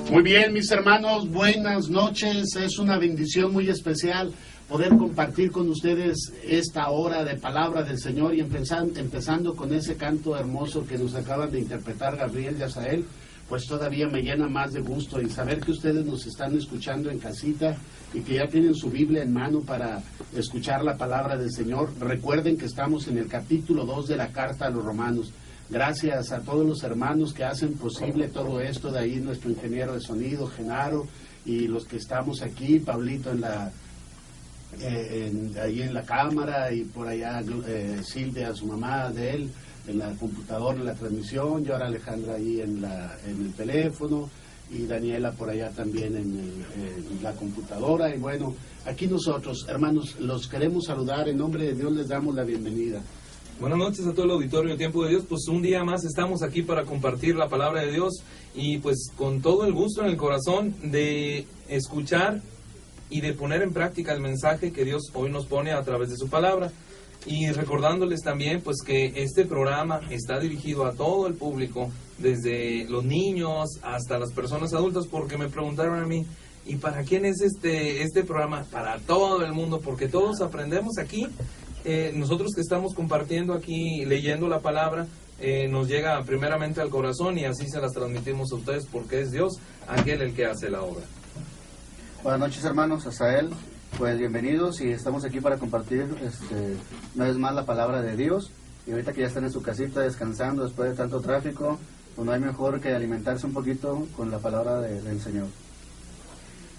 Muy bien, mis hermanos, buenas noches. Es una bendición muy especial poder compartir con ustedes esta hora de palabra del Señor y empezando con ese canto hermoso que nos acaban de interpretar Gabriel y Asael, pues todavía me llena más de gusto y saber que ustedes nos están escuchando en casita y que ya tienen su Biblia en mano para escuchar la palabra del Señor. Recuerden que estamos en el capítulo 2 de la carta a los Romanos. Gracias a todos los hermanos que hacen posible todo esto, de ahí nuestro ingeniero de sonido, Genaro, y los que estamos aquí, Pablito ahí en la cámara, y por allá Silvia, su mamá de él, en la computadora, en la transmisión, y ahora Alejandra ahí en el teléfono, y Daniela por allá también en la computadora. Y bueno, aquí nosotros, hermanos, los queremos saludar, en nombre de Dios les damos la bienvenida. Buenas noches a todo el auditorio de Tiempo de Dios. Pues un día más estamos aquí para compartir la palabra de Dios y pues con todo el gusto en el corazón de escuchar y de poner en práctica el mensaje que Dios hoy nos pone a través de su palabra. Y recordándoles también pues que este programa está dirigido a todo el público, desde los niños hasta las personas adultas, porque me preguntaron a mí, ¿y para quién es este programa? Para todo el mundo, porque todos aprendemos aquí. Nosotros que estamos compartiendo aquí, leyendo la palabra, nos llega primeramente al corazón y así se las transmitimos a ustedes porque es Dios aquel el que hace la obra. Buenas noches, hermanos. Asael, pues bienvenidos y estamos aquí para compartir una vez más la palabra de Dios. Y ahorita que ya están en su casita descansando después de tanto tráfico, pues no hay mejor que alimentarse un poquito con la palabra del Señor.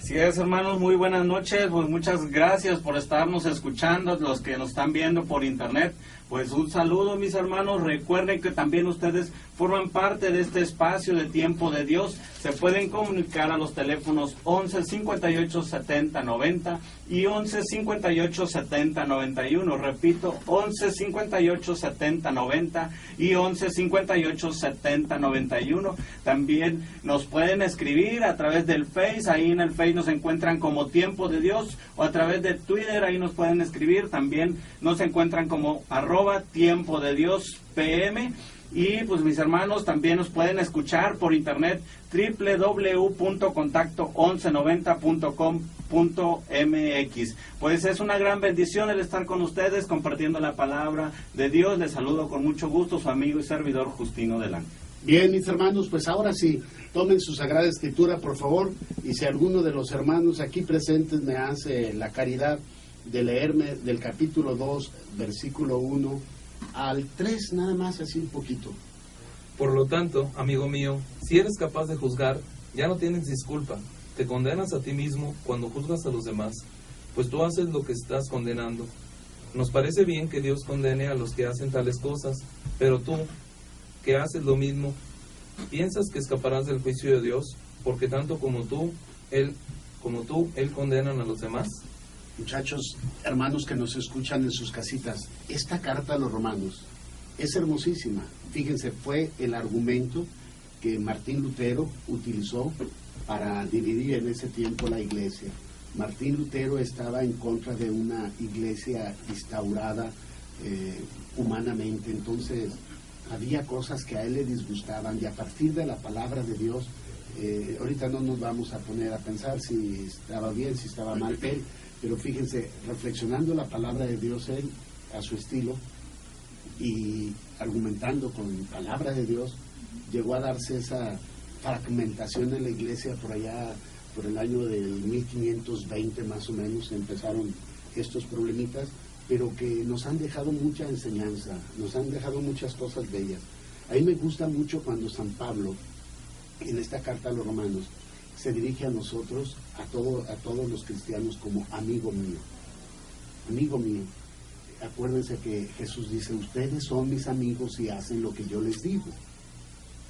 Así es, hermanos, muy buenas noches, pues muchas gracias por estarnos escuchando, los que nos están viendo por internet, pues un saludo, mis hermanos. Recuerden que también ustedes forman parte de este espacio de Tiempo de Dios. Se pueden comunicar a los teléfonos 11 58 70 90 y 11 58 70 91. Repito, 11 58 70 90 y 11 58 70 91. También nos pueden escribir a través del Face. Ahí en el Face nos encuentran como Tiempo de Dios, o a través de Twitter. Ahí nos pueden escribir. También nos encuentran como @Tiempo de Dios PM. Y pues mis hermanos también nos pueden escuchar por internet www.contacto1190.com.mx. Pues es una gran bendición el estar con ustedes compartiendo la palabra de Dios. Les saludo con mucho gusto su amigo y servidor Justino Delante. Bien, mis hermanos, pues ahora sí, tomen su Sagrada Escritura, por favor, y si alguno de los hermanos aquí presentes me hace la caridad de leerme del capítulo 2, versículo 1 al 3, nada más, así un poquito. Por lo tanto, amigo mío, si eres capaz de juzgar, ya no tienes disculpa. Te condenas a ti mismo cuando juzgas a los demás, pues tú haces lo que estás condenando. Nos parece bien que Dios condene a los que hacen tales cosas, pero tú, que haces lo mismo, ¿piensas que escaparás del juicio de Dios? Porque tanto como tú, Él condenan a los demás. Muchachos, hermanos que nos escuchan en sus casitas, esta carta a los romanos es hermosísima. Fíjense, fue el argumento que Martín Lutero utilizó para dividir en ese tiempo la iglesia. Martín Lutero estaba en contra de una iglesia instaurada humanamente, entonces había cosas que a él le disgustaban, y a partir de la palabra de Dios, ahorita no nos vamos a poner a pensar si estaba bien, si estaba mal él, pero fíjense, reflexionando la palabra de Dios él a su estilo y argumentando con palabra de Dios, llegó a darse esa fragmentación en la iglesia por allá, por el año del 1520 más o menos, empezaron estos problemitas, pero que nos han dejado mucha enseñanza, nos han dejado muchas cosas bellas. A mí me gusta mucho cuando San Pablo, en esta carta a los romanos, se dirige a nosotros, a todos los cristianos, como amigo mío. Amigo mío. Acuérdense que Jesús dice, ustedes son mis amigos y hacen lo que yo les digo.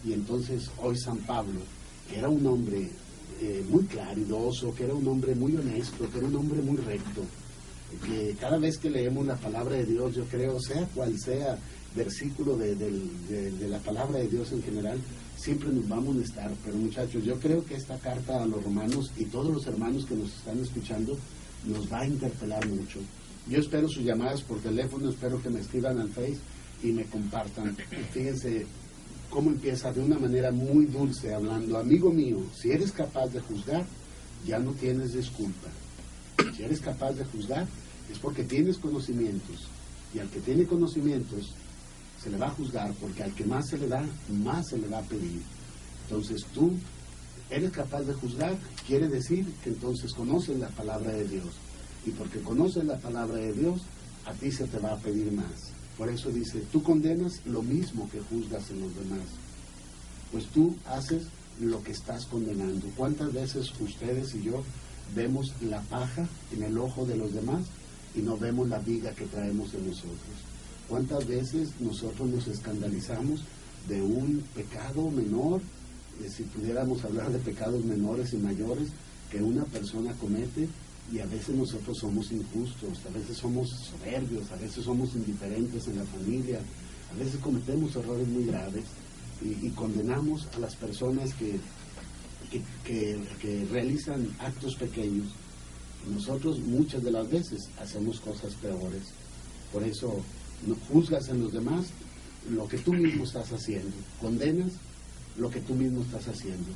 Y entonces hoy San Pablo, que era un hombre muy claridoso, que era un hombre muy honesto, que era un hombre muy recto, que cada vez que leemos la palabra de Dios, yo creo, sea cual sea versículo de la palabra de Dios en general, siempre nos va a amonestar. Pero muchachos, yo creo que esta carta a los romanos y todos los hermanos que nos están escuchando nos va a interpelar mucho. Yo espero sus llamadas por teléfono, espero que me escriban al Face y me compartan. Fíjense cómo empieza de una manera muy dulce hablando, amigo mío, si eres capaz de juzgar, ya no tienes disculpa. Si eres capaz de juzgar, es porque tienes conocimientos, y al que tiene conocimientos se le va a juzgar, porque al que más se le da, más se le va a pedir. Entonces tú eres capaz de juzgar, quiere decir que entonces conoces la palabra de Dios, y porque conoces la palabra de Dios, a ti se te va a pedir más. Por eso dice, tú condenas lo mismo que juzgas en los demás, pues tú haces lo que estás condenando. ¿Cuántas veces ustedes y yo vemos la paja en el ojo de los demás y no vemos la viga que traemos en nosotros? ¿Cuántas veces nosotros nos escandalizamos de un pecado menor, si pudiéramos hablar de pecados menores y mayores que una persona comete? Y a veces nosotros somos injustos, a veces somos soberbios, a veces somos indiferentes en la familia, a veces cometemos errores muy graves y condenamos a las personas que realizan actos pequeños. Nosotros muchas de las veces hacemos cosas peores. Por eso no juzgas en los demás lo que tú mismo estás haciendo, condenas lo que tú mismo estás haciendo.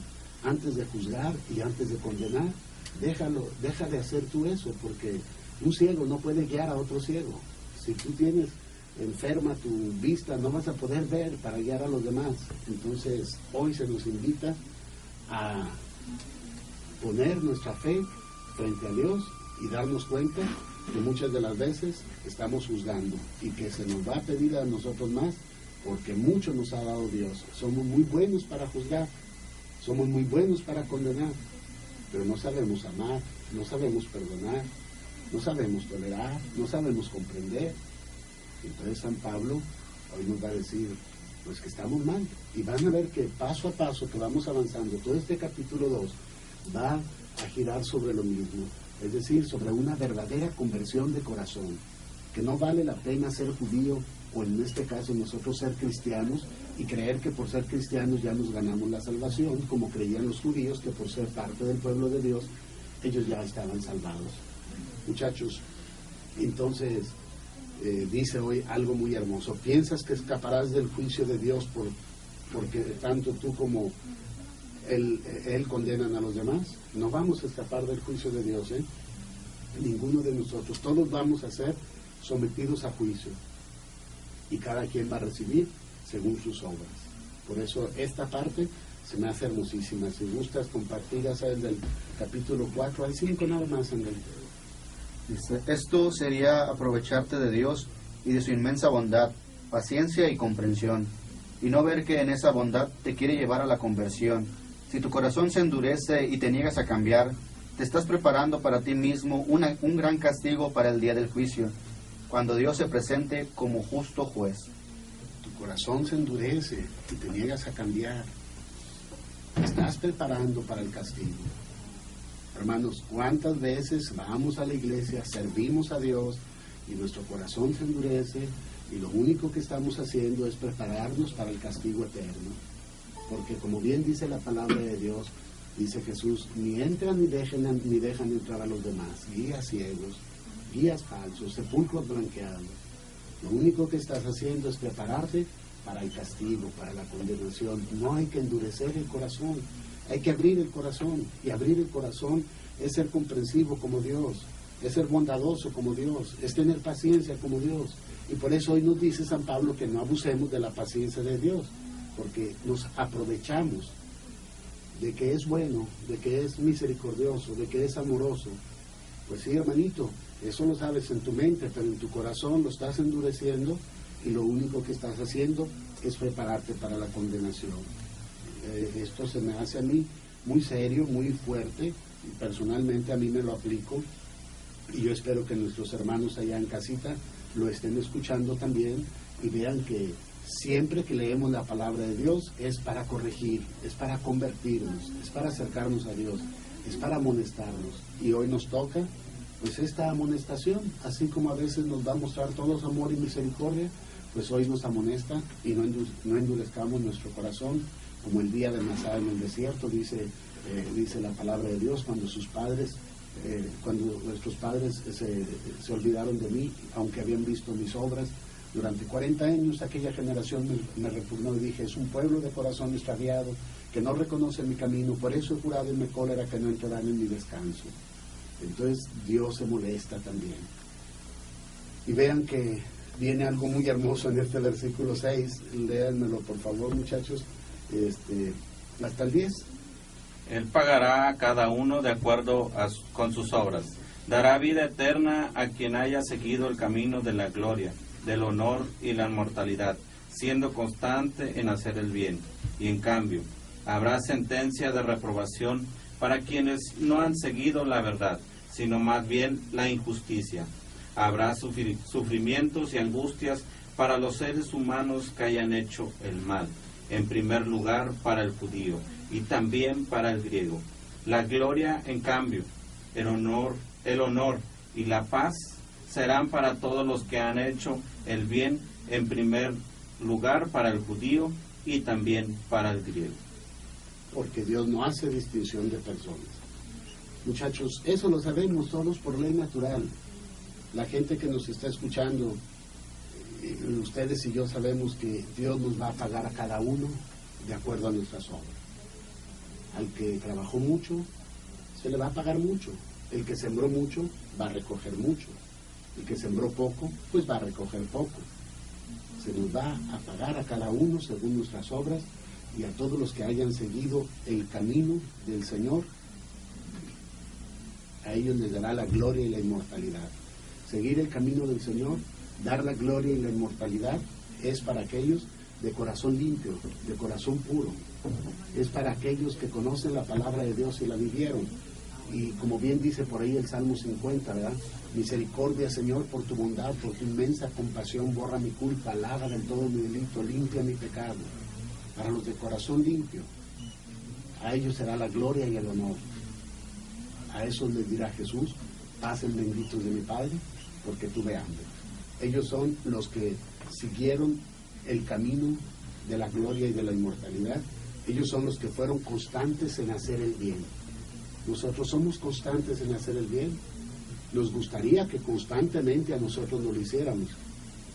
Antes de juzgar y antes de condenar, deja de hacer tú eso, porque un ciego no puede guiar a otro ciego. Si tú tienes enferma tu vista, no vas a poder ver para guiar a los demás. Entonces hoy se nos invita a poner nuestra fe frente a Dios y darnos cuenta que muchas de las veces estamos juzgando y que se nos va a pedir a nosotros más, porque mucho nos ha dado Dios. Somos muy buenos para juzgar, somos muy buenos para condenar, pero no sabemos amar, no sabemos perdonar, no sabemos tolerar, no sabemos comprender. Entonces San Pablo hoy nos va a decir pues que estamos mal, y van a ver que paso a paso que vamos avanzando, todo este capítulo 2 va a girar sobre lo mismo, es decir, sobre una verdadera conversión de corazón, que no vale la pena ser judío, o en este caso nosotros ser cristianos, y creer que por ser cristianos ya nos ganamos la salvación, como creían los judíos, que por ser parte del pueblo de Dios, ellos ya estaban salvados. Muchachos, entonces, dice hoy algo muy hermoso. ¿Piensas que escaparás del juicio de Dios porque tanto tú como él condenan a los demás? No vamos a escapar del juicio de Dios, ninguno de nosotros. Todos vamos a ser sometidos a juicio y cada quien va a recibir según sus obras. Por eso esta parte se me hace hermosísima. Si gustas compartir esa del capítulo 4 al 5 nada más, Andrés. Dice, esto sería aprovecharte de Dios y de su inmensa bondad, paciencia y comprensión, y no ver que en esa bondad te quiere llevar a la conversión. Si tu corazón se endurece y te niegas a cambiar, te estás preparando para ti mismo un gran castigo para el día del juicio, cuando Dios se presente como justo juez. Tu corazón se endurece y te niegas a cambiar. Te estás preparando para el castigo. Hermanos, ¿cuántas veces vamos a la iglesia, servimos a Dios y nuestro corazón se endurece y lo único que estamos haciendo es prepararnos para el castigo eterno? Porque como bien dice la palabra de Dios, dice Jesús, ni entran ni dejan entrar a los demás, guías ciegos, guías falsos, sepulcros blanqueados. Lo único que estás haciendo es prepararte para el castigo, para la condenación. No hay que endurecer el corazón, hay que abrir el corazón, y abrir el corazón es ser comprensivo como Dios, es ser bondadoso como Dios, es tener paciencia como Dios. Y por eso hoy nos dice San Pablo que no abusemos de la paciencia de Dios, porque nos aprovechamos de que es bueno, de que es misericordioso, de que es amoroso. Pues sí, hermanito, eso lo sabes en tu mente, pero en tu corazón lo estás endureciendo y lo único que estás haciendo es prepararte para la condenación. Esto se me hace a mí muy serio, muy fuerte, y personalmente a mí me lo aplico, y yo espero que nuestros hermanos allá en casita lo estén escuchando también y vean que siempre que leemos la palabra de Dios es para corregir, es para convertirnos, es para acercarnos a Dios, es para amonestarnos. Y hoy nos toca pues esta amonestación, así como a veces nos va a mostrar todos amor y misericordia, pues hoy nos amonesta y no endurezcamos nuestro corazón, como el día de Masá en el desierto, dice la palabra de Dios, cuando nuestros padres se olvidaron de mí, aunque habían visto mis obras. Durante 40 años aquella generación me repugnó y dije, es un pueblo de corazón extraviado, que no reconoce mi camino, por eso he jurado en mi cólera que no entrarán en mi descanso. Entonces Dios se molesta también. Y vean que viene algo muy hermoso en este versículo 6, léanmelo por favor muchachos, hasta el 10. Él pagará a cada uno de acuerdo con sus obras. Dará vida eterna a quien haya seguido el camino de la gloria, del honor y la inmortalidad, siendo constante en hacer el bien. Y en cambio, habrá sentencia de reprobación para quienes no han seguido la verdad, sino más bien la injusticia. Habrá sufrimientos y angustias para los seres humanos que hayan hecho el mal, en primer lugar para el judío y también para el griego. La gloria, en cambio, el honor y la paz serán para todos los que han hecho el bien, en primer lugar para el judío y también para el griego. Porque Dios no hace distinción de personas. Muchachos, eso lo sabemos todos por ley natural. La gente que nos está escuchando, ustedes y yo sabemos que Dios nos va a pagar a cada uno de acuerdo a nuestras obras. Al que trabajó mucho, se le va a pagar mucho. El que sembró mucho, va a recoger mucho. El que sembró poco, pues va a recoger poco. Se nos va a pagar a cada uno según nuestras obras, y a todos los que hayan seguido el camino del Señor, a ellos les dará la gloria y la inmortalidad. Seguir el camino del Señor, dar la gloria y la inmortalidad, es para aquellos de corazón limpio, de corazón puro. Es para aquellos que conocen la palabra de Dios y la vivieron. Y como bien dice por ahí el Salmo 50, ¿verdad? Misericordia, Señor, por tu bondad, por tu inmensa compasión, borra mi culpa, lava del todo mi delito, limpia mi pecado. Para los de corazón limpio, a ellos será la gloria y el honor. A esos les dirá Jesús, pasen benditos de mi Padre, porque tuve hambre. Ellos son los que siguieron el camino de la gloria y de la inmortalidad. Ellos son los que fueron constantes en hacer el bien. Nosotros somos constantes en hacer el bien. Nos gustaría que constantemente a nosotros nos lo hiciéramos,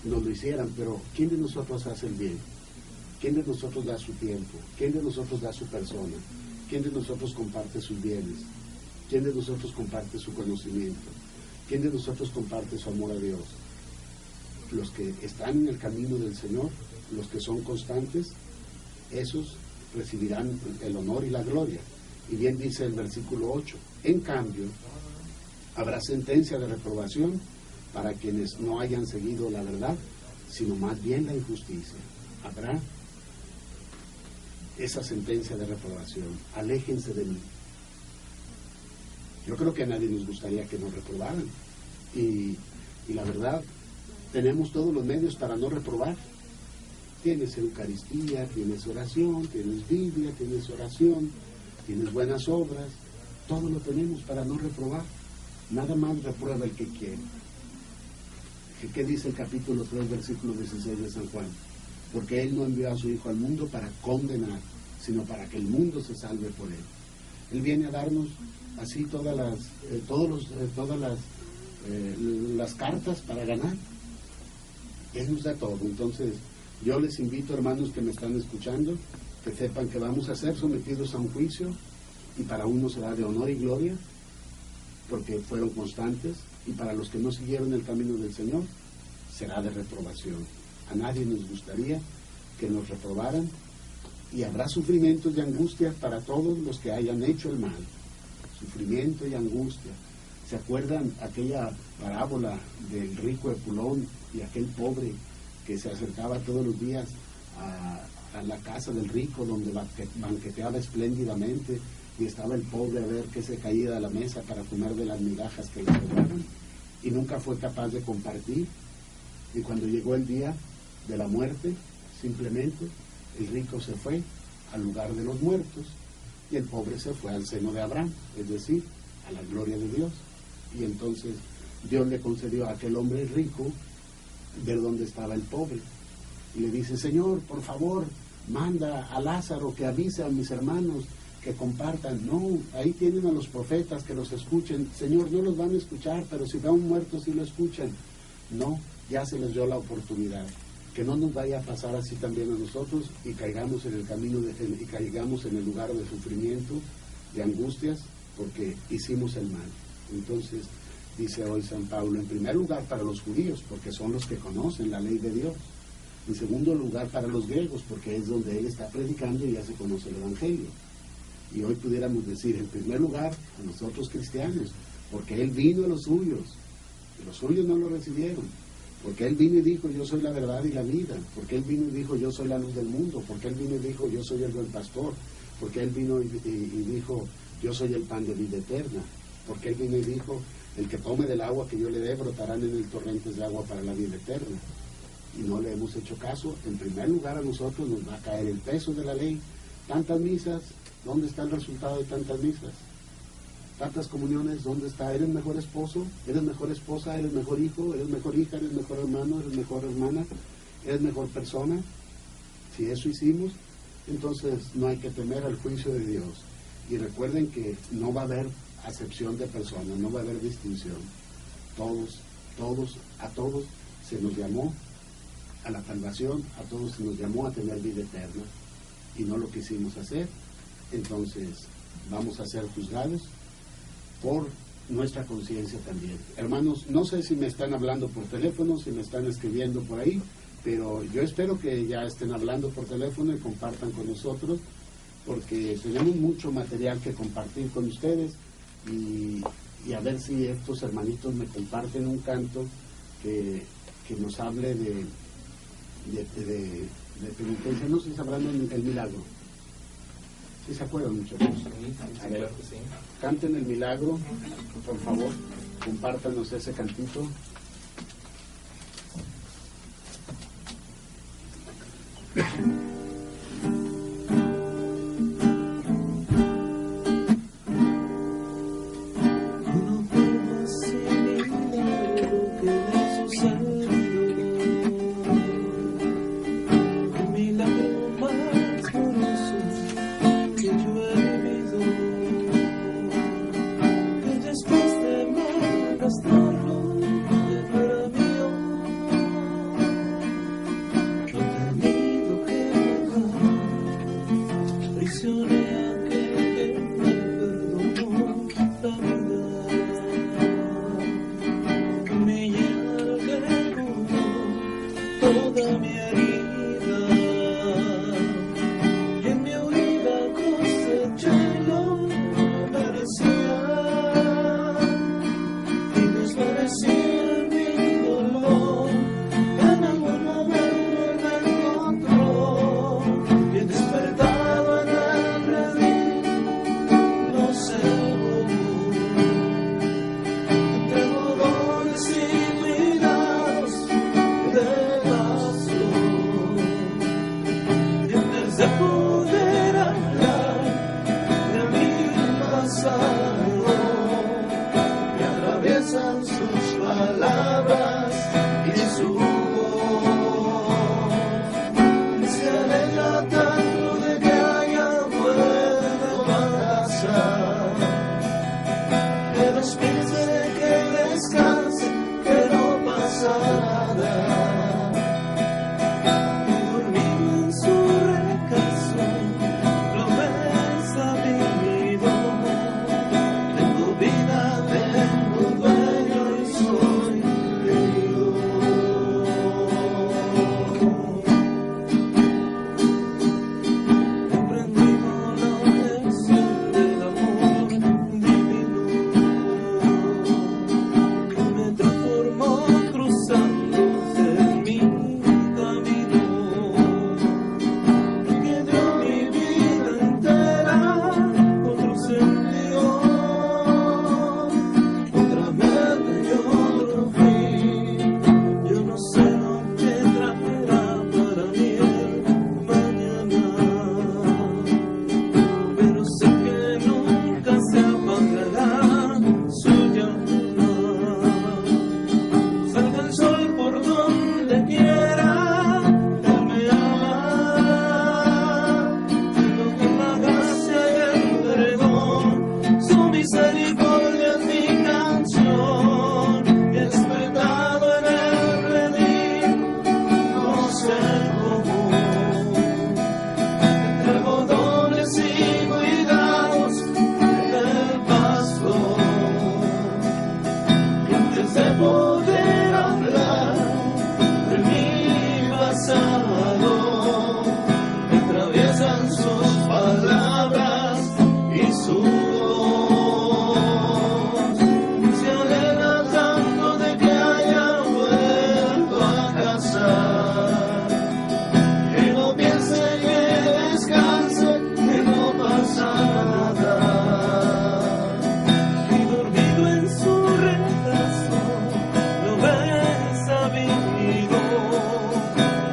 nos lo hicieran, pero ¿quién de nosotros hace el bien? ¿Quién de nosotros da su tiempo? ¿Quién de nosotros da su persona? ¿Quién de nosotros comparte sus bienes? ¿Quién de nosotros comparte su conocimiento? ¿Quién de nosotros comparte su amor a Dios? Los que están en el camino del Señor, los que son constantes, esos recibirán el honor y la gloria. Y bien dice el versículo 8, en cambio, habrá sentencia de reprobación para quienes no hayan seguido la verdad, sino más bien la injusticia. Habrá esa sentencia de reprobación. Aléjense de mí. Yo creo que a nadie nos gustaría que nos reprobaran. Y la verdad, tenemos todos los medios para no reprobar. Tienes Eucaristía, tienes oración, tienes Biblia, tienes oración, tienes buenas obras. Todo lo tenemos para no reprobar. Nada más reprueba el que quiere. ¿Qué dice el capítulo 3, versículo 16 de San Juan? Porque Él no envió a su Hijo al mundo para condenar, sino para que el mundo se salve por Él. Él viene a darnos así todas las cartas para ganar. Él nos da todo. Entonces, yo les invito, hermanos que me están escuchando, que sepan que vamos a ser sometidos a un juicio, y para unos será de honor y gloria, porque fueron constantes, y para los que no siguieron el camino del Señor, será de reprobación. A nadie nos gustaría que nos reprobaran, y habrá sufrimientos y angustias para todos los que hayan hecho el mal. Sufrimiento y angustia. ¿Se acuerdan aquella parábola del rico Epulón y aquel pobre que se acercaba todos los días a la casa del rico, donde banqueteaba espléndidamente, y estaba el pobre a ver qué se caía de la mesa para comer de las migajas que le sobraban, y nunca fue capaz de compartir? Y cuando llegó el día de la muerte, simplemente el rico se fue al lugar de los muertos, y el pobre se fue al seno de Abraham, es decir, a la gloria de Dios. Y entonces Dios le concedió a aquel hombre rico ver dónde estaba el pobre, y le dice: Señor, por favor, manda a Lázaro que avise a mis hermanos que compartan. No, ahí tienen a los profetas que los escuchen. Señor, no los van a escuchar, pero si va un muerto sí lo escuchan. No, ya se les dio la oportunidad. Que no nos vaya a pasar así también a nosotros, y caigamos en el camino y caigamos en el lugar de sufrimiento, de angustias, porque hicimos el mal. Entonces, dice hoy San Pablo, en primer lugar para los judíos, porque son los que conocen la ley de Dios. En segundo lugar para los griegos, porque es donde él está predicando y ya se conoce el Evangelio. Y hoy pudiéramos decir, en primer lugar, a nosotros cristianos, porque él vino a los suyos, y los suyos no lo recibieron. Porque él vino y dijo: yo soy la verdad y la vida. Porque él vino y dijo: yo soy la luz del mundo. Porque él vino y dijo: yo soy el buen pastor. Porque él vino y dijo: yo soy el pan de vida eterna. Porque él vino y dijo: el que tome del agua que yo le dé, brotarán en él torrentes de agua para la vida eterna. Y no le hemos hecho caso. En primer lugar, a nosotros nos va a caer el peso de la ley. Tantas misas, ¿dónde está el resultado de tantas misas? Tantas comuniones, ¿dónde está? ¿Eres mejor esposo? ¿Eres mejor esposa? ¿Eres mejor hijo? ¿Eres mejor hija? ¿Eres mejor hermano? ¿Eres mejor hermana? ¿Eres mejor persona? Si eso hicimos, entonces no hay que temer al juicio de Dios. Y recuerden que no va a haber acepción de personas, no va a haber distinción. A todos se nos llamó a la salvación, a todos se nos llamó a tener vida eterna, y no lo quisimos hacer. Entonces vamos a ser juzgados por nuestra conciencia también. Hermanos, no sé si me están hablando por teléfono, si me están escribiendo por ahí, pero yo espero que ya estén hablando por teléfono y compartan con nosotros, porque tenemos mucho material que compartir con ustedes, y a ver si estos hermanitos me comparten un canto que nos hable de penitencia. No sé si sabrán el milagro. ¿Sí se acuerdan, muchachos? A ver, canten el milagro, por favor, compártanos ese cantito. toda mi herida, y en mi huida coseché lo que merecía, y desvanecí mi dolor. En algún momento me encontró, y he despertado en el redil, no sé cómo. Entrego dones y cuidados de pasión, y antes de poder hablar de mi pasado, me atraviesan sus palabras y su voz. Se alegra tanto de que haya vuelto a casa, que despiense, que descanse, que no pasa nada. Y dormido en su regazo, lo ves sabido. Tengo vida, tengo dueño y soy querido. He aprendido la lección del amor divino, que me transformó cruzándose mi camino, que dio mi vida entera otro sentido, otra meta y otro fin. Yo no sé lo que traerá para mí el mañana, pero sé que nunca se apagará su llama. Salga el sol por donde quiera, Él me ama. Tengo que la gracia y el perdón, su misericordia es mi canción. Y he despertado en el redil, no sé cómo. Entrego dones y cuidados del pastor, y antes de poder hablar de mi pasado, me atraviesan sus palabras y su voz. Se alegra tanto de que haya vuelto a casa, que no piense, que descanse, que no pasa nada. Y dormido en su regazo, lo ves sabido.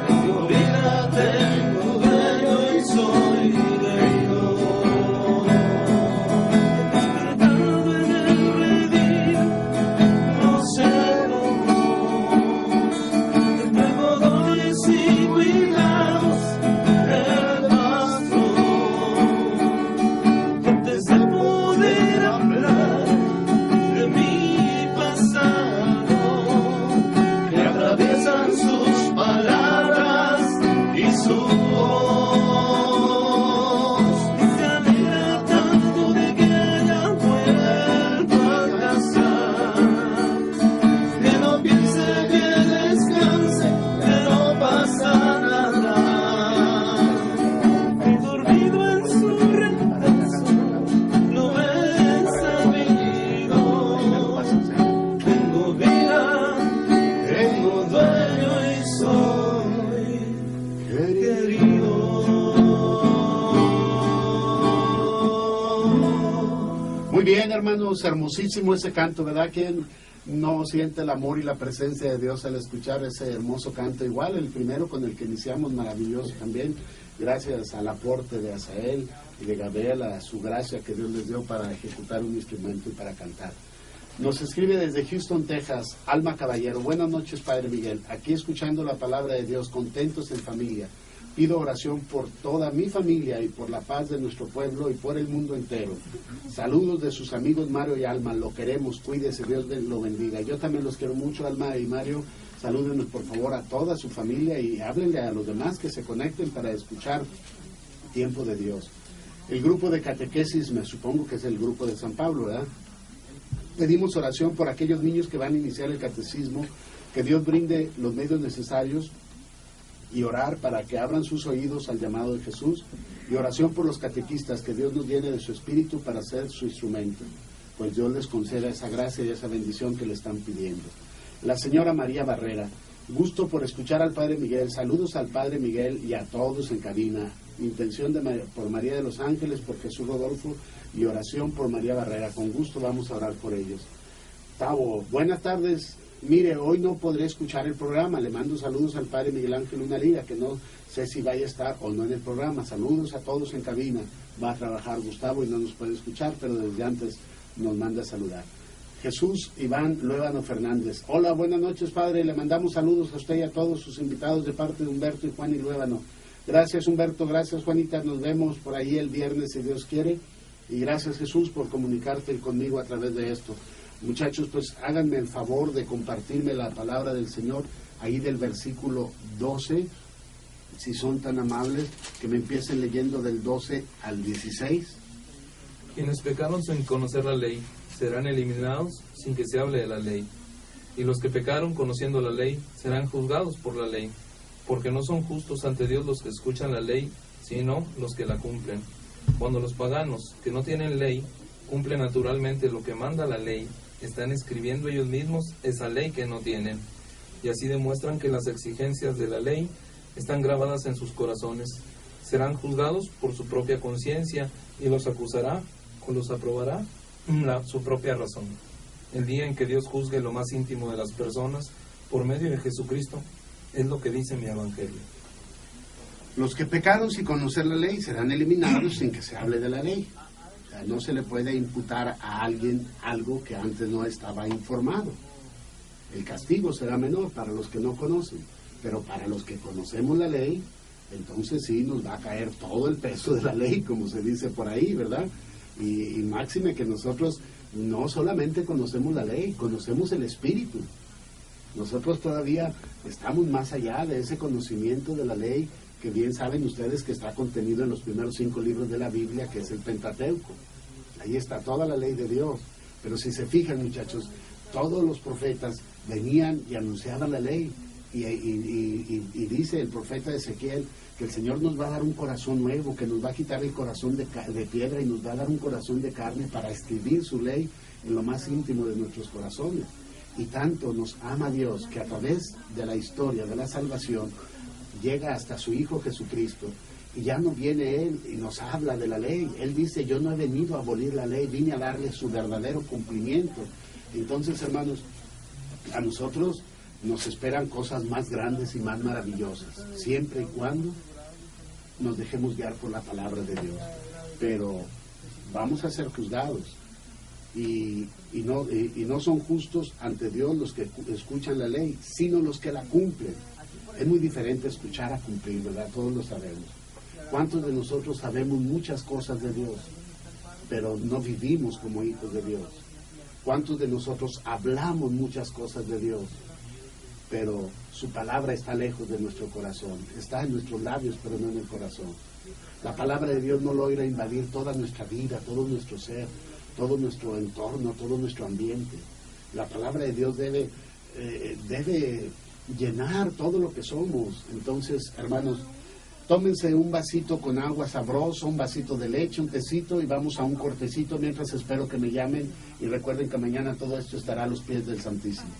Tengo vida, tengo dueño y soy querido. Despertado en el redil, no sé cómo. Entrego dones y cuidados del pastor, y antes de poder hablar de mi pasado, que atraviesan sus palabras y su voz. Y se alegra tanto de que haya vuelto a casa, que no piense, que descanse, que no pasa nada. Y dormido en su regazo, lo ves sabido. Tengo vida, tengo dueño y soy querido. Muy bien, hermanos, hermosísimo ese canto, ¿verdad? ¿Quién no siente el amor y la presencia de Dios al escuchar ese hermoso canto? Igual, el primero con el que iniciamos, maravilloso también, gracias al aporte de Asael y de Gabriel, a su gracia que Dios les dio para ejecutar un instrumento y para cantar. Nos escribe desde Houston, Texas, Alma Caballero. Buenas noches, Padre Miguel. Aquí escuchando la palabra de Dios, contentos en familia. Pido oración por toda mi familia y por la paz de nuestro pueblo y por el mundo entero. Saludos de sus amigos Mario y Alma. Lo queremos, cuídese, Dios lo bendiga. Yo también los quiero mucho, Alma y Mario. Salúdenos por favor a toda su familia y háblenle a los demás que se conecten para escuchar Tiempo de Dios. El grupo de catequesis, me supongo que es el grupo de San Pablo, ¿verdad? Pedimos oración por aquellos niños que van a iniciar el catecismo, que Dios brinde los medios necesarios y orar para que abran sus oídos al llamado de Jesús, y oración por los catequistas, que Dios nos llene de su espíritu para ser su instrumento, pues Dios les conceda esa gracia y esa bendición que le están pidiendo. La señora María Barrera, gusto por escuchar al Padre Miguel, saludos al Padre Miguel y a todos en cabina, intención por María de los Ángeles, por Jesús Rodolfo, y oración por María Barrera, con gusto vamos a orar por ellos. Tavo, buenas tardes. Mire, hoy no podré escuchar el programa. Le mando saludos al Padre Miguel Ángel Luna Lira, que no sé si vaya a estar o no en el programa. Saludos a todos en cabina. Va a trabajar Gustavo y no nos puede escuchar, pero desde antes nos manda a saludar. Jesús Iván Luevano Fernández. Hola, buenas noches, Padre. Le mandamos saludos a usted y a todos sus invitados de parte de Humberto y Juan y Luevano. Gracias, Humberto. Gracias, Juanita. Nos vemos por ahí el viernes, si Dios quiere. Y gracias, Jesús, por comunicarte conmigo a través de esto. Muchachos, pues háganme el favor de compartirme la palabra del Señor ahí del versículo 12, si son tan amables, que me empiecen leyendo del 12 al 16. Quienes pecaron sin conocer la ley serán eliminados sin que se hable de la ley. Y los que pecaron conociendo la ley serán juzgados por la ley, porque no son justos ante Dios los que escuchan la ley, sino los que la cumplen. Cuando los paganos, que no tienen ley, cumplen naturalmente lo que manda la ley, están escribiendo ellos mismos esa ley que no tienen, y así demuestran que las exigencias de la ley están grabadas en sus corazones. Serán juzgados por su propia conciencia, y los acusará o los aprobará su propia razón. El día en que Dios juzgue lo más íntimo de las personas por medio de Jesucristo, es lo que dice mi evangelio. Los que pecaron sin conocer la ley serán eliminados sin que se hable de la ley. O sea, no se le puede imputar a alguien algo que antes no estaba informado. El castigo será menor para los que no conocen, pero para los que conocemos la ley, entonces sí nos va a caer todo el peso de la ley, como se dice por ahí, ¿verdad? Y máxime que nosotros no solamente conocemos la ley, conocemos el Espíritu. Nosotros todavía estamos más allá de ese conocimiento de la ley, que bien saben ustedes que está contenido en los primeros 5 libros de la Biblia, que es el Pentateuco. Ahí está toda la ley de Dios. Pero si se fijan, muchachos, todos los profetas venían y anunciaban la ley. Y dice el profeta Ezequiel que el Señor nos va a dar un corazón nuevo, que nos va a quitar el corazón de piedra y nos va a dar un corazón de carne para escribir su ley en lo más íntimo de nuestros corazones. Y tanto nos ama Dios que a través de la historia de la salvación llega hasta su Hijo Jesucristo, y ya no viene Él y nos habla de la ley. Él dice, yo no he venido a abolir la ley, vine a darle su verdadero cumplimiento. Entonces, hermanos, a nosotros nos esperan cosas más grandes y más maravillosas, siempre y cuando nos dejemos guiar por la palabra de Dios. Pero vamos a ser juzgados, y no son justos ante Dios los que escuchan la ley, sino los que la cumplen. Es muy diferente escuchar a cumplir, ¿verdad? Todos lo sabemos. ¿Cuántos de nosotros sabemos muchas cosas de Dios, pero no vivimos como hijos de Dios? ¿Cuántos de nosotros hablamos muchas cosas de Dios, pero su palabra está lejos de nuestro corazón? Está en nuestros labios, pero no en el corazón. La palabra de Dios no logra invadir toda nuestra vida, todo nuestro ser, todo nuestro entorno, todo nuestro ambiente. La palabra de Dios debe llenar todo lo que somos. Entonces, hermanos, tómense un vasito con agua sabrosa, un vasito de leche, un tecito, y vamos a un cortecito mientras espero que me llamen, y recuerden que mañana todo esto estará a los pies del Santísimo.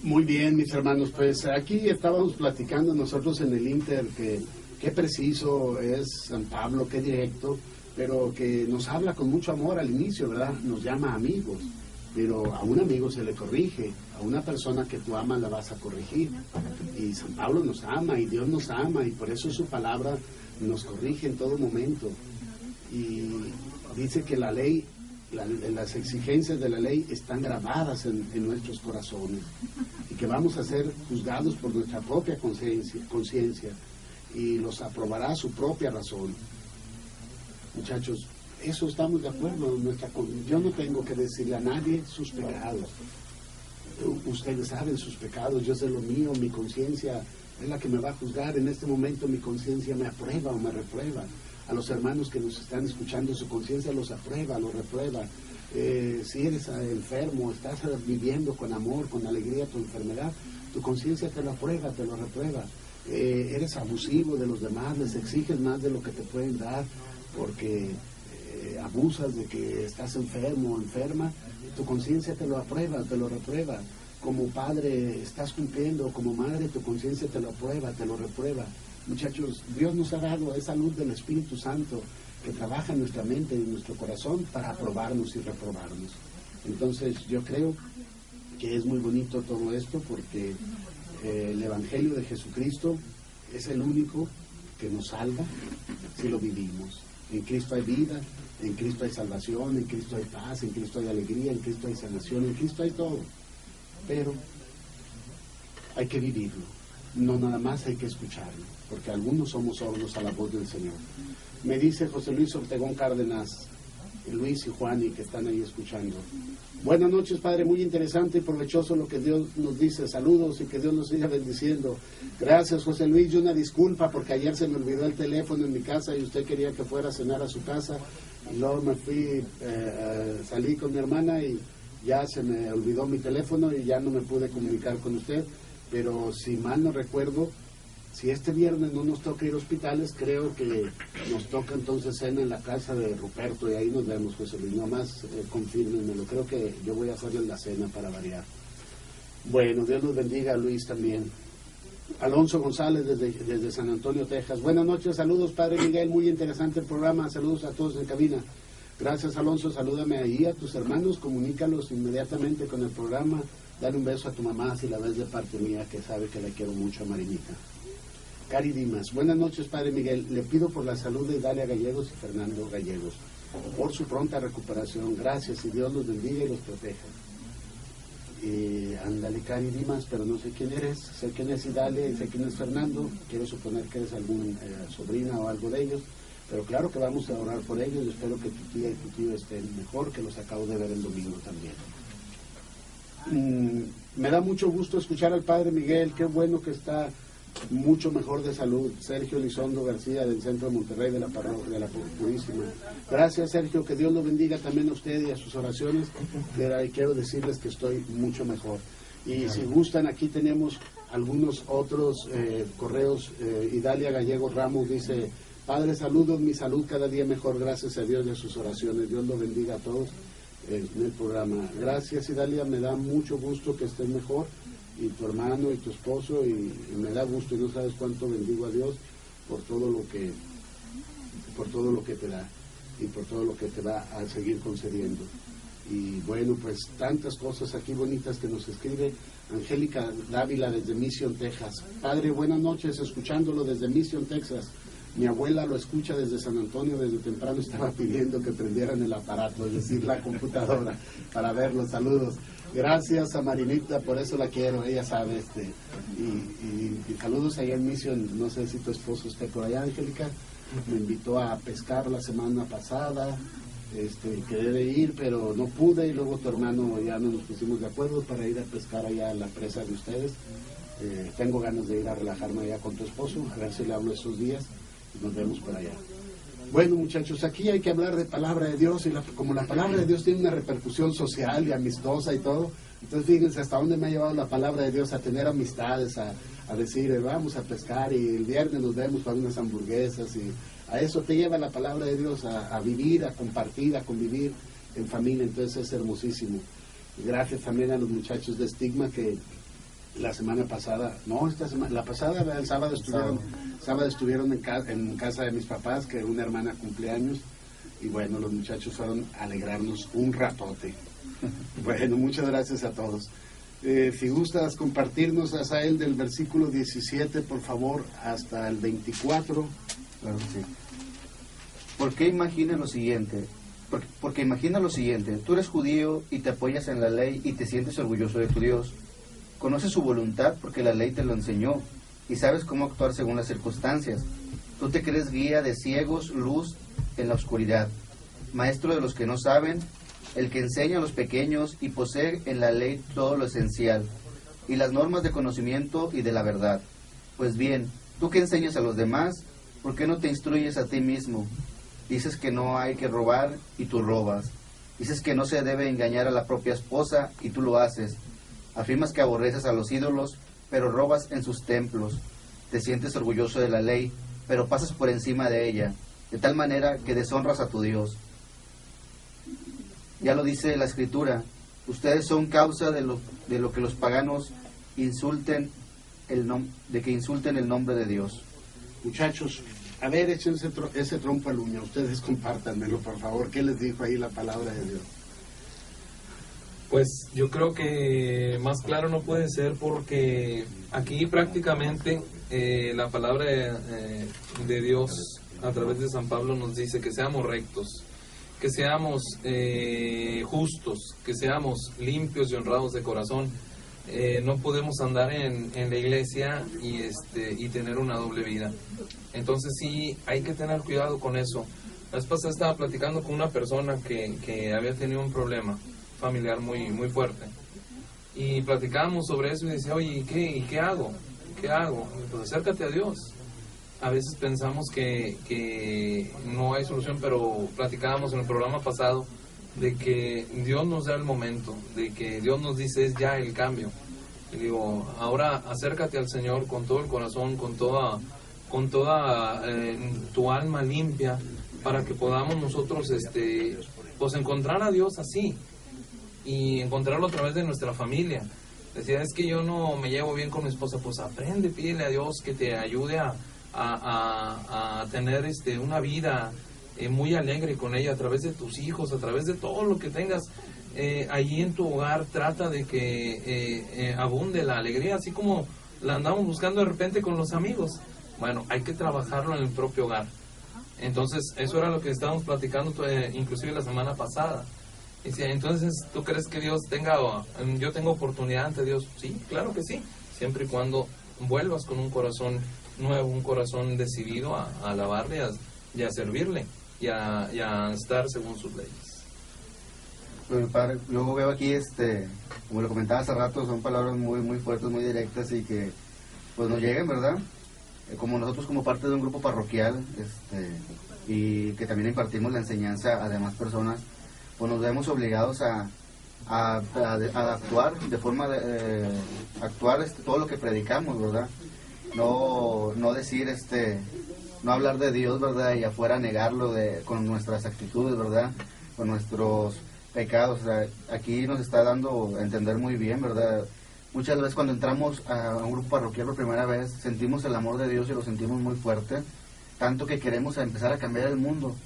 Muy bien, mis hermanos, pues aquí estábamos platicando nosotros en el Inter que qué preciso es San Pablo, qué directo, pero que nos habla con mucho amor al inicio, ¿verdad? Nos llama amigos, pero a un amigo se le corrige, a una persona que tú amas la vas a corregir. Y San Pablo nos ama y Dios nos ama, y por eso su palabra nos corrige en todo momento. Y dice que la ley, las exigencias de la ley están grabadas en nuestros corazones, y que vamos a ser juzgados por nuestra propia conciencia, y los aprobará su propia razón. Muchachos, eso estamos de acuerdo. Yo no tengo que decirle a nadie sus pecados. Ustedes saben sus pecados, yo sé lo mío, mi conciencia es la que me va a juzgar. En este momento mi conciencia me aprueba o me reprueba. A los hermanos que nos están escuchando, su conciencia los aprueba, los reprueba. Si eres enfermo, estás viviendo con amor, con alegría tu enfermedad, tu conciencia te lo aprueba, te lo reprueba. Eres abusivo de los demás, les exiges más de lo que te pueden dar, porque abusas de que estás enfermo o enferma, tu conciencia te lo aprueba, te lo reprueba. Como padre estás cumpliendo, como madre tu conciencia te lo aprueba, te lo reprueba. Muchachos, Dios nos ha dado esa luz del Espíritu Santo que trabaja en nuestra mente y en nuestro corazón para aprobarnos y reprobarnos. Entonces yo creo que es muy bonito todo esto, porque el Evangelio de Jesucristo es el único que nos salva si lo vivimos. En Cristo hay vida, en Cristo hay salvación, en Cristo hay paz, en Cristo hay alegría, en Cristo hay sanación, en Cristo hay todo. Pero hay que vivirlo, no nada más hay que escucharlo, porque algunos somos sordos a la voz del Señor. Me dice José Luis Ortegón Cárdenas, Luis y Juani, que están ahí escuchando. Buenas noches, Padre, muy interesante y provechoso lo que Dios nos dice. Saludos y que Dios nos siga bendiciendo. Gracias, José Luis, y una disculpa porque ayer se me olvidó el teléfono en mi casa y usted quería que fuera a cenar a su casa, y luego me fui, salí con mi hermana y ya se me olvidó mi teléfono y ya no me pude comunicar con usted, pero si mal no recuerdo, si este viernes no nos toca ir a hospitales, creo que nos toca entonces cena en la casa de Ruperto, y ahí nos vemos, José Luis. Nomás confírmenmelo, creo que yo voy a hacerle la cena para variar. Bueno, Dios los bendiga a Luis también. Alonso González desde San Antonio, Texas. Buenas noches, saludos, Padre Miguel, muy interesante el programa, saludos a todos en cabina. Gracias, Alonso, salúdame ahí a tus hermanos, comunícalos inmediatamente con el programa, dale un beso a tu mamá si la ves de parte mía, que sabe que la quiero mucho, a Marinita. Cari Dimas, buenas noches, Padre Miguel, le pido por la salud de Dalia Gallegos y Fernando Gallegos, por su pronta recuperación, gracias, y Dios los bendiga y los proteja. Ándale, Cari Dimas, pero no sé quién eres, sé quién es Dalia y sé quién es Fernando, quiero suponer que eres algún sobrina o algo de ellos, pero claro que vamos a orar por ellos y espero que tu tía y tu tío estén mejor, que los acabo de ver el domingo también. Me da mucho gusto escuchar al Padre Miguel, qué bueno que está mucho mejor de salud. Sergio Elizondo García, del Centro de Monterrey, de la Parroquia de la Purísima. Gracias, Sergio, que Dios lo bendiga también a usted y a sus oraciones, pero quiero decirles que estoy mucho mejor. Y si gustan, aquí tenemos algunos otros correos. Idalia Gallego Ramos dice: Padre, saludos, mi salud cada día mejor, gracias a Dios y a sus oraciones. Dios lo bendiga a todos en el programa. Gracias, Idalia, me da mucho gusto que estés mejor, y tu hermano y tu esposo, y me da gusto, y no sabes cuánto bendigo a Dios por todo lo que te da y por todo lo que te va a seguir concediendo. Y bueno, pues tantas cosas aquí bonitas que nos escribe Angélica Dávila desde Mission, Texas. Padre, buenas noches, escuchándolo desde Mission, Texas. Mi abuela lo escucha desde San Antonio, desde temprano estaba pidiendo que prendieran el aparato, es decir, la computadora, para verlos. Saludos. Gracias a Marinita, por eso la quiero, ella sabe. Y saludos allá en Mission. No sé si tu esposo esté por allá, Angélica. Me invitó a pescar la semana pasada, quedé de ir, pero no pude, y luego tu hermano ya no nos pusimos de acuerdo para ir a pescar allá a la presa de ustedes. Tengo ganas de ir a relajarme allá con tu esposo, a ver si le hablo esos días. Nos vemos por allá. Bueno, muchachos, aquí hay que hablar de palabra de Dios, y como la palabra de Dios tiene una repercusión social y amistosa y todo, entonces fíjense hasta dónde me ha llevado la palabra de Dios, a tener amistades, a decir, vamos a pescar, y el viernes nos vemos para unas hamburguesas, y a eso te lleva la palabra de Dios, a vivir, a compartir, a convivir en familia. Entonces es hermosísimo. Gracias también a los muchachos de Estigma que la semana pasada, no, la pasada, el sábado estuvieron en casa de mis papás, que una hermana cumpleaños, y bueno, los muchachos fueron a alegrarnos un ratote. Bueno, muchas gracias a todos. Si gustas compartirnos, Asael, del versículo 17, por favor, hasta el 24. Claro que sí. Porque imagina lo siguiente, tú eres judío y te apoyas en la ley y te sientes orgulloso de tu Dios. Conoces su voluntad porque la ley te lo enseñó y sabes cómo actuar según las circunstancias. Tú te crees guía de ciegos, luz en la oscuridad, maestro de los que no saben el que enseña a los pequeños y posee en la ley todo lo esencial, y las normas de conocimiento y de la verdad. Pues bien, tú que enseñas a los demás, ¿por qué no te instruyes a ti mismo? Dices que no hay que robar y tú robas. Dices que no se debe engañar a la propia esposa y tú lo haces. Afirmas que aborreces a los ídolos, pero robas en sus templos. Te sientes orgulloso de la ley, pero pasas por encima de ella, de tal manera que deshonras a tu Dios. Ya lo dice la Escritura, ustedes son causa de lo que los paganos insulten de que insulten el nombre de Dios. Muchachos, a ver, echen ese trompo al uña, ustedes compártanmelo, por favor. ¿Qué les dijo ahí la palabra de Dios? Pues yo creo que más claro no puede ser, porque aquí prácticamente la palabra de Dios a través de San Pablo nos dice que seamos rectos, que seamos justos, que seamos limpios y honrados de corazón. No podemos andar en la iglesia y tener una doble vida. Entonces sí, hay que tener cuidado con eso. La vez pasada estaba platicando con una persona que había tenido un problema familiar muy, muy fuerte. Y platicábamos sobre eso y decía, oye, ¿y qué hago? ¿Qué hago? Pues acércate a Dios. A veces pensamos que no hay solución, pero platicábamos en el programa pasado de que Dios nos da el momento, de que Dios nos dice es ya el cambio. Y digo, ahora acércate al Señor con todo el corazón, con toda tu alma limpia, para que podamos nosotros pues encontrar a Dios así y encontrarlo a través de nuestra familia. Decía, es que yo no me llevo bien con mi esposa. Pues aprende, pídele a Dios que te ayude a tener una vida muy alegre con ella, a través de tus hijos, a través de todo lo que tengas allí en tu hogar. Trata de que abunde la alegría, así como la andamos buscando de repente con los amigos. Bueno, hay que trabajarlo en el propio hogar. Entonces, eso era lo que estábamos platicando inclusive la semana pasada. Decía, entonces, ¿tú crees que Dios yo tengo oportunidad ante Dios? Sí, claro que sí, siempre y cuando vuelvas con un corazón nuevo, un corazón decidido a alabarle y a servirle y a estar según sus leyes. Bueno, padre, luego veo aquí, como lo comentaba hace rato, son palabras muy, muy fuertes, muy directas y que pues nos llegan, ¿verdad? Como nosotros como parte de un grupo parroquial y que también impartimos la enseñanza a demás personas, pues nos vemos obligados a actuar de forma de actuar todo lo que predicamos, ¿verdad? No decir no hablar de Dios, ¿verdad? Y afuera negarlo con nuestras actitudes, ¿verdad? Con nuestros pecados. O sea, aquí nos está dando a entender muy bien, ¿verdad? Muchas veces cuando entramos a un grupo parroquial por primera vez, sentimos el amor de Dios y lo sentimos muy fuerte, tanto que queremos empezar a cambiar el mundo.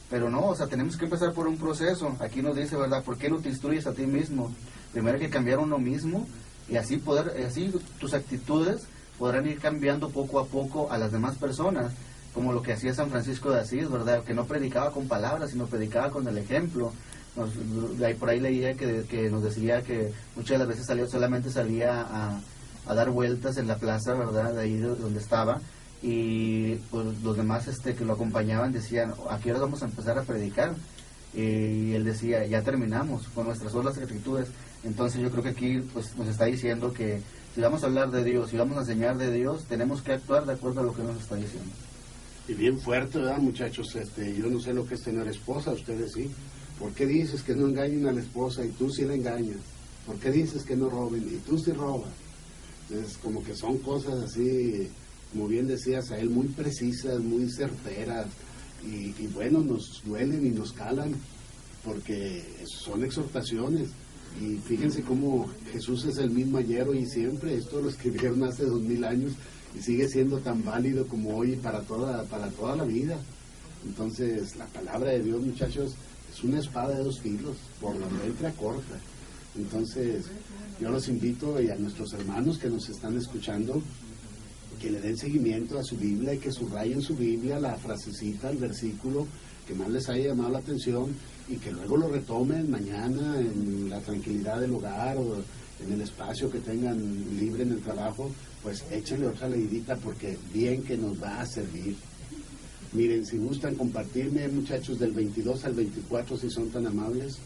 Pero no, o sea, tenemos que empezar por un proceso. Aquí nos dice, ¿verdad? ¿Por qué no te instruyes a ti mismo? Primero hay que cambiar uno mismo y así tus actitudes podrán ir cambiando poco a poco a las demás personas, como lo que hacía San Francisco de Asís, ¿verdad? Que no predicaba con palabras, sino predicaba con el ejemplo. Por ahí leía que nos decía que muchas de las veces solamente salía a dar vueltas en la plaza, ¿verdad? De ahí donde estaba. Y pues los demás que lo acompañaban decían, ¿a qué hora vamos a empezar a predicar? Y él decía, ya terminamos con nuestras solas actitudes. Entonces yo creo que aquí pues nos está diciendo que si vamos a hablar de Dios, si vamos a enseñar de Dios, tenemos que actuar de acuerdo a lo que nos está diciendo. Y bien fuerte, ¿verdad, muchachos? Yo no sé lo que es tener esposa, ustedes sí. ¿Por qué dices que no engañen a la esposa y tú sí la engañas? ¿Por qué dices que no roben y tú sí robas? Entonces, como que son cosas así, como bien decías a él, muy precisas, muy certeras, y bueno, nos duelen y nos calan, porque son exhortaciones. Y fíjense cómo Jesús es el mismo ayer, hoy y siempre. Esto lo escribieron hace 2000 años y sigue siendo tan válido como hoy para toda la vida. Entonces, la palabra de Dios, muchachos, es una espada de dos filos, por donde entra corta. Entonces, yo los invito y a nuestros hermanos que nos están escuchando, que le den seguimiento a su Biblia y que subrayen su Biblia la frasecita, el versículo que más les haya llamado la atención, y que luego lo retomen mañana en la tranquilidad del hogar o en el espacio que tengan libre en el trabajo. Pues échenle otra leidita, porque bien que nos va a servir. Miren, si gustan compartirme, muchachos, del 22 al 24, si son tan amables.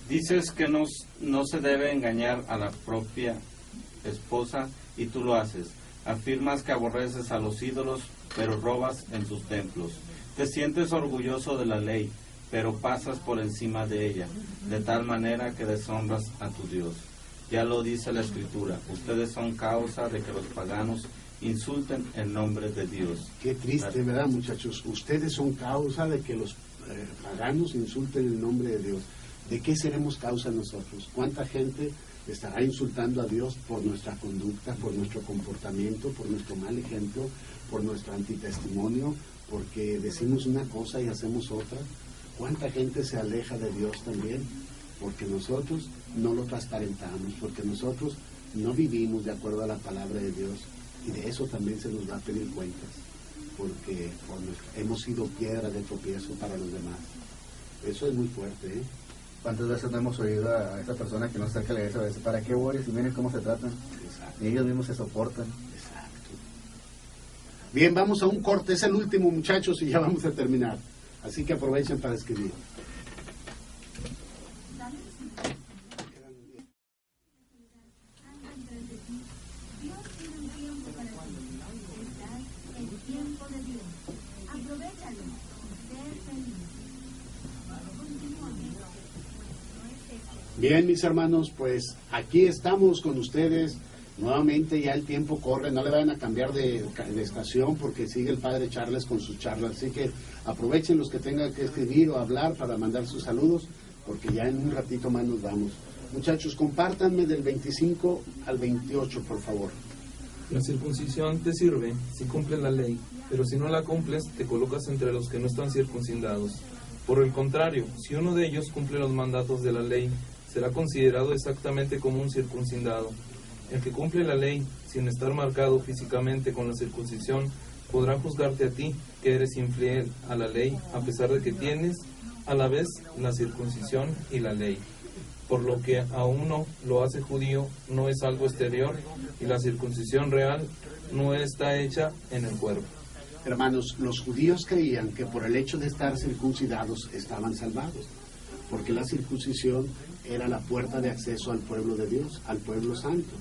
Dices que no se debe engañar a la propia esposa y tú lo haces. Afirmas que aborreces a los ídolos, pero robas en sus templos. Te sientes orgulloso de la ley, pero pasas por encima de ella, de tal manera que deshonras a tu Dios. Ya lo dice la Escritura, ustedes son causa de que los paganos insulten el nombre de Dios. Qué triste, ¿verdad, muchachos? Ustedes son causa de que los paganos insulten el nombre de Dios. ¿De qué seremos causa nosotros? ¿Cuánta gente estará insultando a Dios por nuestra conducta, por nuestro comportamiento, por nuestro mal ejemplo, por nuestro antitestimonio, porque decimos una cosa y hacemos otra? ¿Cuánta gente se aleja de Dios también? Porque nosotros no lo transparentamos, porque nosotros no vivimos de acuerdo a la palabra de Dios, y de eso también se nos va a pedir cuentas, porque hemos sido piedra de tropiezo para los demás. Eso es muy fuerte, ¿eh? ¿Cuántas veces no hemos oído a esa persona que nos acerca a la iglesia a veces, ¿para qué voy? Si miren cómo se tratan? Exacto. Y ellos mismos se soportan. Exacto. Bien, vamos a un corte, es el último, muchachos, y ya vamos a terminar. Así que aprovechen para escribir. Bien, mis hermanos, pues aquí estamos con ustedes. Nuevamente ya el tiempo corre, no le vayan a cambiar de estación porque sigue el Padre Charles con sus charlas. Así que aprovechen los que tengan que escribir o hablar para mandar sus saludos, porque ya en un ratito más nos vamos. Muchachos, compártanme del 25 al 28, por favor. La circuncisión te sirve si cumples la ley, pero si no la cumples, te colocas entre los que no están circuncidados. Por el contrario, si uno de ellos cumple los mandatos de la ley, será considerado exactamente como un circuncidado. El que cumple la ley sin estar marcado físicamente con la circuncisión podrá juzgarte a ti, que eres infiel a la ley, a pesar de que tienes a la vez la circuncisión y la ley. Por lo que a uno lo hace judío no es algo exterior, y la circuncisión real no está hecha en el cuerpo. Hermanos, los judíos creían que por el hecho de estar circuncidados estaban salvados, porque la circuncisión era la puerta de acceso al pueblo de Dios, al pueblo santo.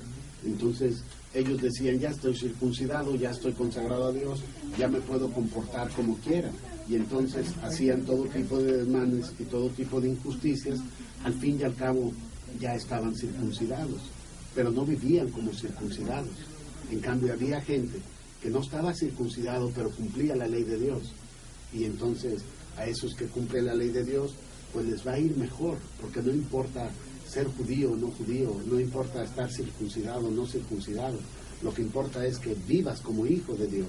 Entonces ellos decían, ya estoy circuncidado, ya estoy consagrado a Dios, ya me puedo comportar como quiera. Y entonces hacían todo tipo de desmanes y todo tipo de injusticias. Al fin y al cabo ya estaban circuncidados, pero no vivían como circuncidados. En cambio había gente que no estaba circuncidado, pero cumplía la ley de Dios. Y entonces a esos que cumplen la ley de Dios, pues les va a ir mejor, porque no importa ser judío o no judío, no importa estar circuncidado o no circuncidado. Lo que importa es que vivas como hijo de Dios,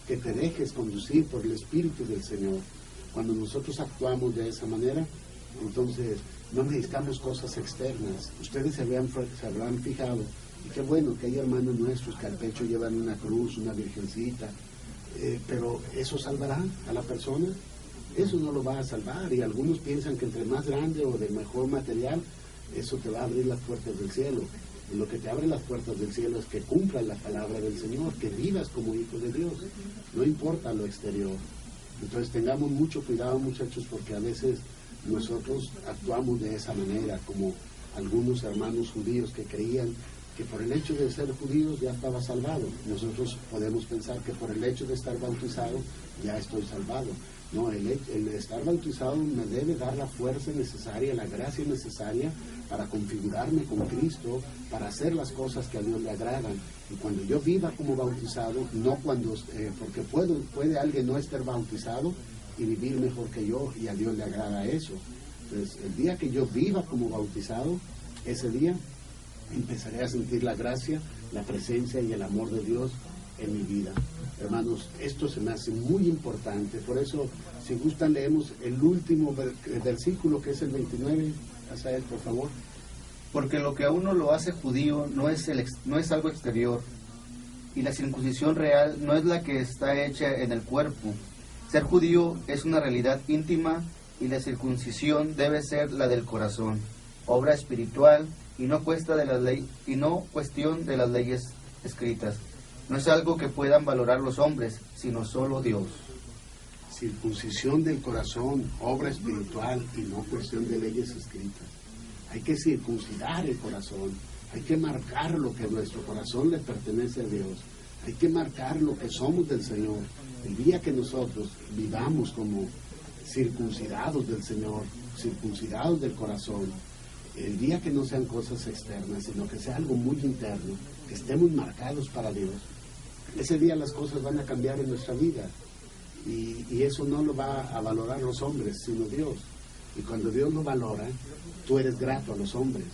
que te dejes conducir por el Espíritu del Señor. Cuando nosotros actuamos de esa manera, entonces no necesitamos cosas externas. Ustedes se habrán fijado, y qué bueno que hay hermanos nuestros que al pecho llevan una cruz, una virgencita, pero ¿eso salvará a la persona? Eso no lo va a salvar, y algunos piensan que entre más grande o de mejor material, eso te va a abrir las puertas del cielo. Y lo que te abre las puertas del cielo es que cumplas la palabra del Señor, que vivas como hijo de Dios, no importa lo exterior. Entonces tengamos mucho cuidado, muchachos, porque a veces nosotros actuamos de esa manera, como algunos hermanos judíos que creían que por el hecho de ser judíos ya estaba salvado. Nosotros podemos pensar que por el hecho de estar bautizado ya estoy salvado. No, el estar bautizado me debe dar la fuerza necesaria, la gracia necesaria para configurarme con Cristo, para hacer las cosas que a Dios le agradan. Y cuando yo viva como bautizado, no cuando, porque puede alguien no estar bautizado y vivir mejor que yo, y a Dios le agrada eso. Entonces, el día que yo viva como bautizado, ese día empezaré a sentir la gracia, la presencia y el amor de Dios en mi vida. Hermanos, esto se me hace muy importante. Por eso, si gustan, leemos el último versículo, que es el 29. Asael, por favor. Porque lo que a uno lo hace judío no es algo exterior, y la circuncisión real no es la que está hecha en el cuerpo. Ser judío es una realidad íntima, y la circuncisión debe ser la del corazón, obra espiritual, y no cuestión de las leyes escritas. No es algo que puedan valorar los hombres, sino solo Dios. Circuncisión del corazón, obra espiritual y no cuestión de leyes escritas. Hay que circuncidar el corazón, hay que marcar lo que nuestro corazón le pertenece a Dios, hay que marcar lo que somos del Señor. El día que nosotros vivamos como circuncidados del Señor, circuncidados del corazón, el día que no sean cosas externas, sino que sea algo muy interno, que estemos marcados para Dios, ese día las cosas van a cambiar en nuestra vida. Y eso no lo va a valorar los hombres, sino Dios. Y cuando Dios lo valora, tú eres grato a los hombres.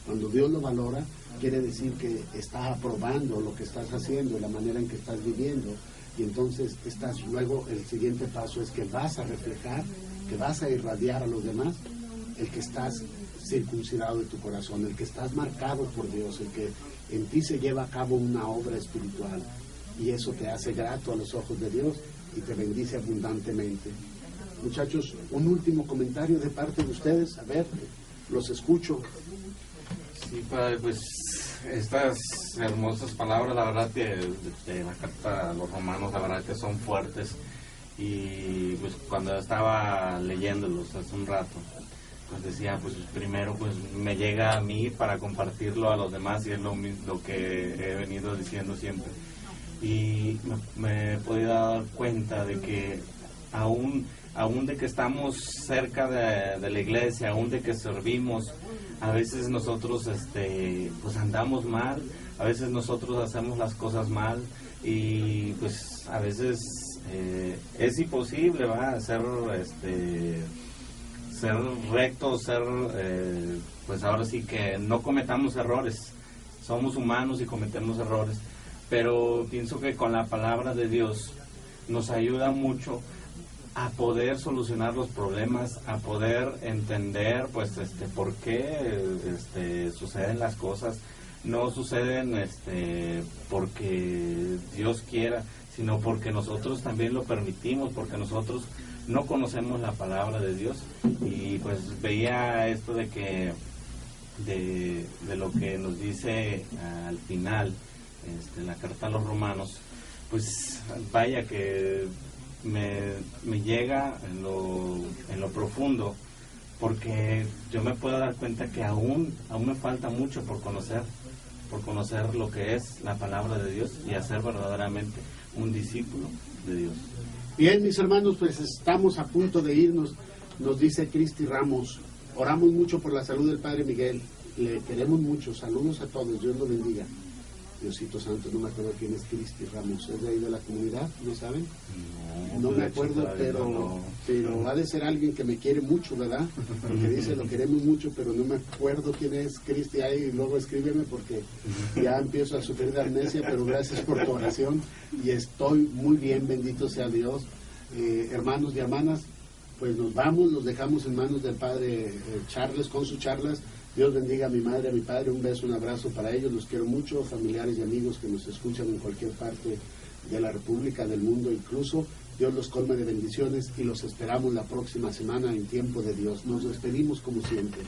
Cuando Dios lo valora, quiere decir que está aprobando lo que estás haciendo, la manera en que estás viviendo. Y entonces luego el siguiente paso es que vas a reflejar, que vas a irradiar a los demás, el que estás circuncidado de tu corazón, el que estás marcado por Dios, el que en ti se lleva a cabo una obra espiritual. Y eso te hace grato a los ojos de Dios y te bendice abundantemente. Muchachos, un último comentario de parte de ustedes. A ver, los escucho. Sí, padre, pues estas hermosas palabras, la verdad que de la carta a los romanos, la verdad que son fuertes. Y pues cuando estaba leyéndolos hace un rato, pues decía, pues primero pues me llega a mí para compartirlo a los demás, y es lo que he venido diciendo siempre. Y me he podido dar cuenta de que aún de que estamos cerca de la iglesia, aún de que servimos, a veces nosotros pues andamos mal, a veces nosotros hacemos las cosas mal, y pues a veces es imposible, ¿va? ser rectos, pues ahora sí que no cometamos errores. Somos humanos y cometemos errores, pero pienso que con la palabra de Dios nos ayuda mucho a poder solucionar los problemas, a poder entender pues por qué suceden las cosas. No suceden porque Dios quiera, sino porque nosotros también lo permitimos, porque nosotros no conocemos la palabra de Dios. Y pues veía esto de que de lo que nos dice al final la carta a los romanos, pues vaya que me llega en lo profundo, porque yo me puedo dar cuenta que aún me falta mucho por conocer lo que es la palabra de Dios y hacer verdaderamente un discípulo de Dios. Bien, mis hermanos, pues estamos a punto de irnos. Nos dice Cristi Ramos: oramos mucho por la salud del Padre Miguel, le queremos mucho, saludos a todos, Dios lo bendiga. Diosito Santo, no me acuerdo quién es Cristi Ramos, ¿es de ahí de la comunidad? ¿No saben? No me acuerdo, pero ha de ser alguien que me quiere mucho, ¿verdad? Porque dice, lo queremos mucho, pero no me acuerdo quién es Cristi ahí, y luego escríbeme porque ya empiezo a sufrir de amnesia, pero gracias por tu oración y estoy muy bien, bendito sea Dios. Hermanos y hermanas, pues nos vamos, los dejamos en manos del Padre Charles con sus charlas. Dios bendiga a mi madre, a mi padre, un beso, un abrazo para ellos, los quiero mucho, familiares y amigos que nos escuchan en cualquier parte de la República, del mundo incluso. Dios los colme de bendiciones y los esperamos la próxima semana en tiempo de Dios. Nos despedimos como siempre.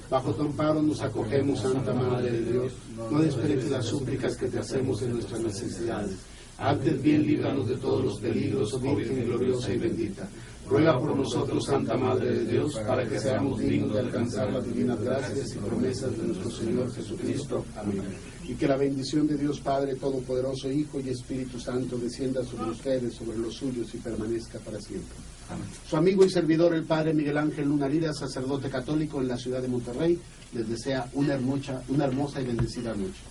Bajo tu amparo nos acogemos, Santa Madre de Dios. No desprecies las súplicas que te hacemos en nuestras necesidades. Antes bien, líbranos de todos los peligros, oh Virgen gloriosa y bendita. Ruega por nosotros, Santa Madre de Dios, para que seamos dignos de alcanzar las divinas gracias y promesas de nuestro Señor Jesucristo. Amén. Y que la bendición de Dios Padre Todopoderoso, Hijo y Espíritu Santo descienda sobre ustedes, sobre los suyos y permanezca para siempre. Amén. Su amigo y servidor, el Padre Miguel Ángel Luna Lira, sacerdote católico en la ciudad de Monterrey, les desea una hermosa y bendecida noche.